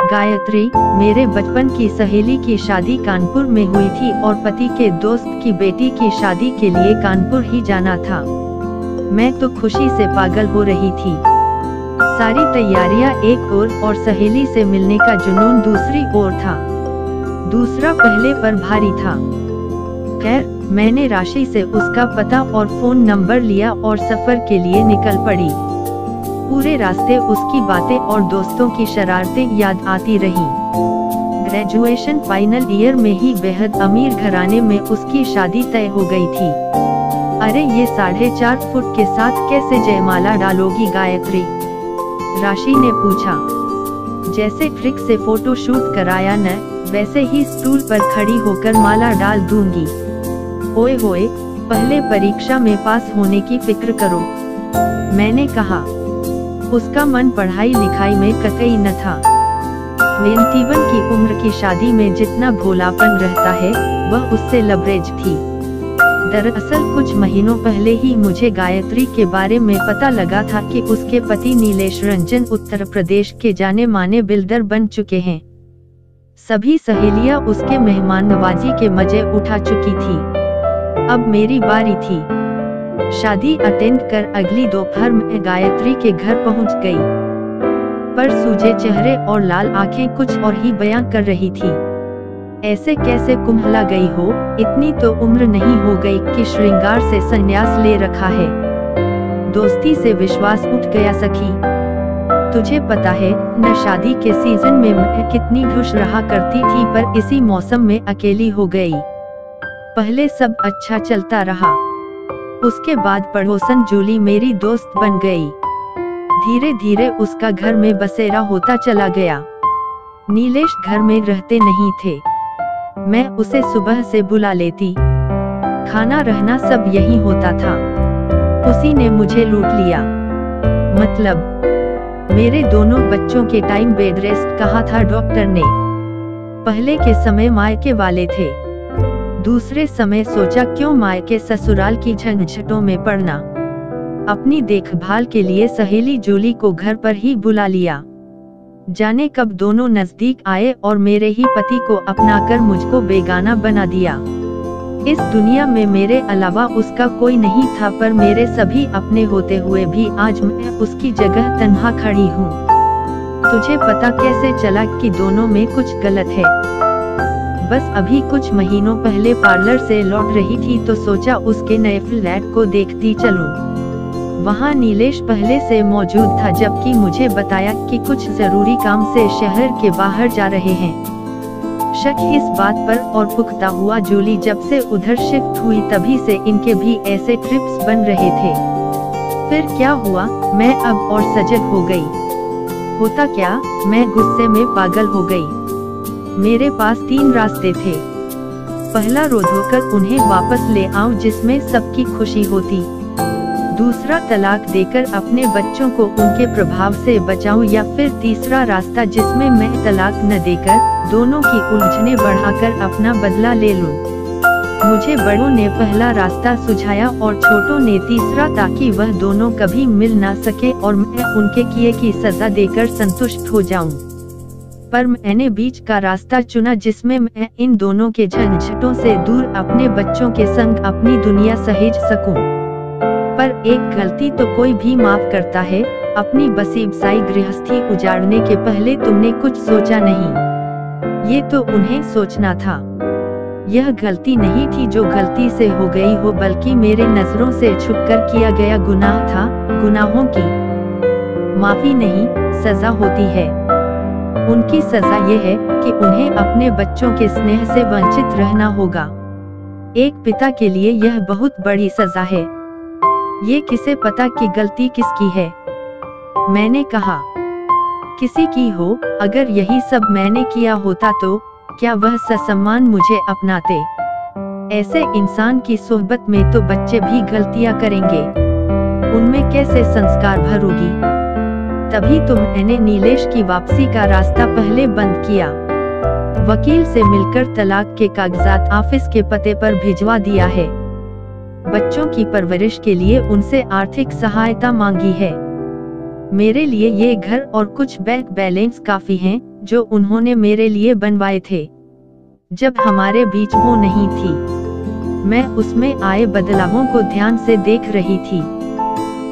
गायत्री, मेरे बचपन की सहेली की शादी कानपुर में हुई थी और पति के दोस्त की बेटी की शादी के लिए कानपुर ही जाना था। मैं तो खुशी से पागल हो रही थी। सारी तैयारियां एक ओर और सहेली से मिलने का जुनून दूसरी ओर था। दूसरा पहले पर भारी था। खैर, मैंने राशि से उसका पता और फोन नंबर लिया और सफर के लिए निकल पड़ी। पूरे रास्ते उसकी बातें और दोस्तों की शरारतें याद आती रहीं। ग्रेजुएशन फाइनल ईयर में ही बेहद अमीर घराने में उसकी शादी तय हो गई थी। अरे ये 4.5 फुट के साथ कैसे जयमाला डालोगी गायत्री? राशि ने पूछा। जैसे ट्रिक से फोटो शूट कराया न, वैसे ही स्टूल पर खड़ी होकर माला डाल दूंगी। ओए होए, पहले परीक्षा में पास होने की फिक्र करो, मैंने कहा। उसका मन पढ़ाई लिखाई में कतई न था। 21 की उम्र की शादी में जितना भोलापन रहता है, वह उससे लबरेज थी। दरअसल कुछ महीनों पहले ही मुझे गायत्री के बारे में पता लगा था कि उसके पति नीलेश रंजन उत्तर प्रदेश के जाने माने बिल्डर बन चुके हैं। सभी सहेलियां उसके मेहमान नवाजी के मजे उठा चुकी थी। अब मेरी बारी थी। शादी अटेंड कर अगली दोपहर में गायत्री के घर पहुंच गई। पर सूजे चेहरे और लाल आंखें कुछ और ही बयां कर रही थी। ऐसे कैसे कुम्हला गई हो? इतनी तो उम्र नहीं हो गई कि श्रृंगार से संन्यास ले रखा है। दोस्ती से विश्वास उठ गया सखी। तुझे पता है न, शादी के सीजन में मैं कितनी खुश रहा करती थी, पर इसी मौसम में अकेली हो गई। पहले सब अच्छा चलता रहा, उसके बाद पड़ोसन जूली मेरी दोस्त बन गई। धीरे धीरे उसका घर में बसेरा होता चला गया। नीलेश घर में रहते नहीं थे। मैं उसे सुबह से बुला लेती, खाना रहना सब यही होता था। उसी ने मुझे लूट लिया। मतलब मेरे दोनों बच्चों के टाइम बेड रेस्ट कहा था डॉक्टर ने। पहले के समय मायके वाले थे, दूसरे समय सोचा क्यों मायके ससुराल की झंझटों में पड़ना। अपनी देखभाल के लिए सहेली जूली को घर पर ही बुला लिया। जाने कब दोनों नजदीक आए और मेरे ही पति को अपनाकर मुझको बेगाना बना दिया। इस दुनिया में मेरे अलावा उसका कोई नहीं था, पर मेरे सभी अपने होते हुए भी आज मैं उसकी जगह तन्हा खड़ी हूँ। तुझे पता कैसे चला कि दोनों में कुछ गलत है? बस अभी कुछ महीनों पहले पार्लर से लौट रही थी तो सोचा उसके नए फ्लैट को देखती चलूं। वहां नीलेश पहले से मौजूद था, जबकि मुझे बताया कि कुछ जरूरी काम से शहर के बाहर जा रहे हैं। शक इस बात पर और पुख्ता हुआ जूली जब से उधर शिफ्ट हुई तभी से इनके भी ऐसे ट्रिप्स बन रहे थे। फिर क्या हुआ, मैं अब और सजग हो गई। होता क्या, मैं गुस्से में पागल हो गई। मेरे पास 3 रास्ते थे। पहला, रोध होकर उन्हें वापस ले आऊं जिसमें सबकी खुशी होती। दूसरा, तलाक देकर अपने बच्चों को उनके प्रभाव से बचाऊं, या फिर तीसरा रास्ता जिसमें मैं तलाक न देकर दोनों की उलझने बढ़ाकर अपना बदला ले लूं। मुझे बड़ों ने पहला रास्ता सुझाया और छोटों ने तीसरा, ताकि वह दोनों कभी मिल ना सके और मैं उनके किए की सजा देकर संतुष्ट हो जाऊं। पर मैंने बीच का रास्ता चुना जिसमें मैं इन दोनों के झंझटों से दूर अपने बच्चों के संग अपनी दुनिया सहेज सकूं। पर एक गलती तो कोई भी माफ करता है, अपनी बसीबसाई गृहस्थी उजाड़ने के पहले तुमने कुछ सोचा नहीं। ये तो उन्हें सोचना था। यह गलती नहीं थी जो गलती से हो गई हो, बल्कि मेरे नजरों से छुपकर किया गया गुनाह था। गुनाहों की माफी नहीं, सजा होती है। उनकी सजा ये है कि उन्हें अपने बच्चों के स्नेह से वंचित रहना होगा। एक पिता के लिए यह बहुत बड़ी सजा है। ये किसे पता कि गलती किसकी है? मैंने कहा, किसी की हो। अगर यही सब मैंने किया होता तो क्या वह ससम्मान मुझे अपनाते? ऐसे इंसान की सोहबत में तो बच्चे भी गलतियां करेंगे, उनमें कैसे संस्कार भरूंगी? तभी तो मैंने नीलेश की वापसी का रास्ता पहले बंद किया। वकील से मिलकर तलाक के कागजात ऑफिस के पते पर भिजवा दिया है। बच्चों की परवरिश के लिए उनसे आर्थिक सहायता मांगी है। मेरे लिए ये घर और कुछ बैंक बैलेंस काफी हैं। जो उन्होंने मेरे लिए बनवाए थे। जब हमारे बीच वो नहीं थी, मैं उसमें आए बदलावों को ध्यान से देख रही थी।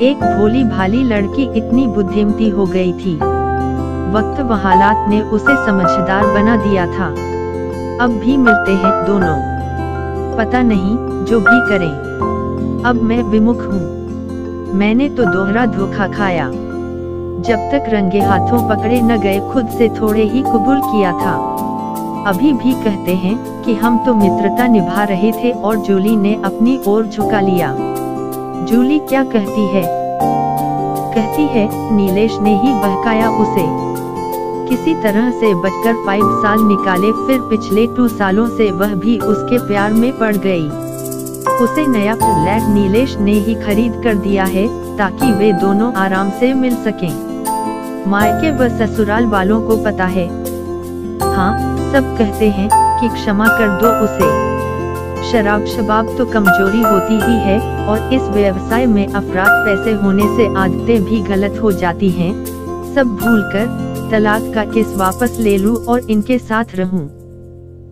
एक भोली भाली लड़की इतनी बुद्धिमती हो गई थी। वक्त व हालात ने उसे समझदार बना दिया था। अब भी मिलते हैं दोनों, पता नहीं जो भी करें। अब मैं विमुख हूँ। मैंने तो दोहरा धोखा खाया। जब तक रंगे हाथों पकड़े न गए खुद से थोड़े ही कबूल किया था। अभी भी कहते हैं कि हम तो मित्रता निभा रहे थे और जूली ने अपनी ओर झुका लिया। जूली क्या कहती है? कहती है नीलेश ने ही बहकाया उसे। किसी तरह से बचकर 5 साल निकाले, फिर पिछले 2 सालों से वह भी उसके प्यार में पड़ गई। उसे नया फ्लैट नीलेश ने ही खरीद कर दिया है ताकि वे दोनों आराम से मिल सकें। मायके व ससुराल वालों को पता है। हाँ, सब कहते हैं कि क्षमा कर दो उसे। शराब शबाब तो कमजोरी होती ही है और इस व्यवसाय में अफरात पैसे होने से आदतें भी गलत हो जाती हैं। सब भूलकर तलाक का केस वापस ले लूं और इनके साथ रहूं।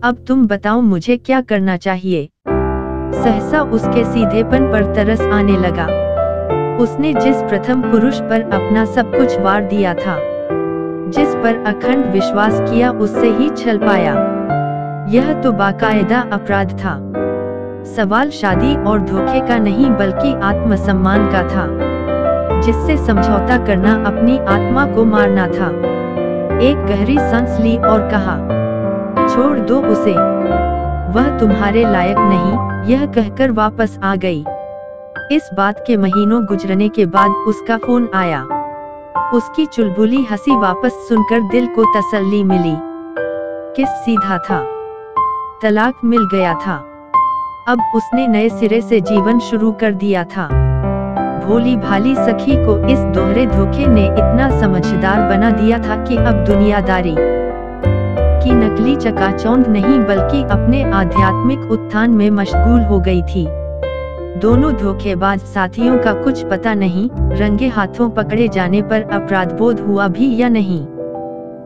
अब तुम बताओ मुझे क्या करना चाहिए? सहसा उसके सीधेपन पर तरस आने लगा। उसने जिस प्रथम पुरुष पर अपना सब कुछ वार दिया था, जिस पर अखंड विश्वास किया, उससे ही छल पाया। यह तो बाकायदा अपराध था। सवाल शादी और धोखे का नहीं बल्कि आत्मसम्मान का था, जिससे समझौता करना अपनी आत्मा को मारना था। एक गहरी सांस ली और कहा, छोड़ दो उसे, वह तुम्हारे लायक नहीं। यह कहकर वापस आ गई। इस बात के महीनों गुजरने के बाद उसका फोन आया। उसकी चुलबुली हंसी वापस सुनकर दिल को तसल्ली मिली। किस सीधा था, तलाक मिल गया था। अब उसने नए सिरे से जीवन शुरू कर दिया था। भोली भाली सखी को इस दोहरे धोखे ने इतना समझदार बना दिया था कि अब दुनियादारी की नकली चकाचौंध नहीं बल्कि अपने आध्यात्मिक उत्थान में मशगूल हो गई थी। दोनों धोखेबाज साथियों का कुछ पता नहीं, रंगे हाथों पकड़े जाने पर अपराधबोध हुआ भी या नहीं।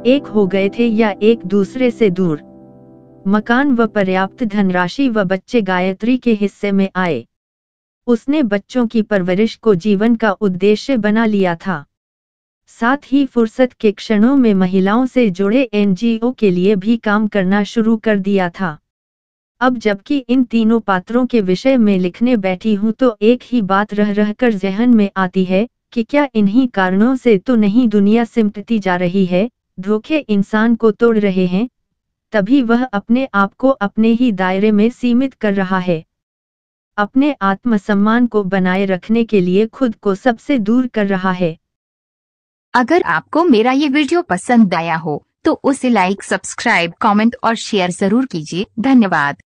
एक हो गए थे या एक दूसरे से दूर। मकान व पर्याप्त धनराशि व बच्चे गायत्री के हिस्से में आए। उसने बच्चों की परवरिश को जीवन का उद्देश्य बना लिया था। साथ ही फुर्सत के क्षणों में महिलाओं से जुड़े एनजीओ के लिए भी काम करना शुरू कर दिया था। अब जबकि इन तीनों पात्रों के विषय में लिखने बैठी हूँ तो एक ही बात रह रहकर ज़हन में आती है कि क्या इन्हीं कारणों से तो नहीं दुनिया सिमटती जा रही है। धोखे इंसान को तोड़ रहे हैं, तभी वह अपने आप को अपने ही दायरे में सीमित कर रहा है। अपने आत्मसम्मान को बनाए रखने के लिए खुद को सबसे दूर कर रहा है। अगर आपको मेरा ये वीडियो पसंद आया हो तो उसे लाइक, सब्सक्राइब, कमेंट और शेयर जरूर कीजिए। धन्यवाद।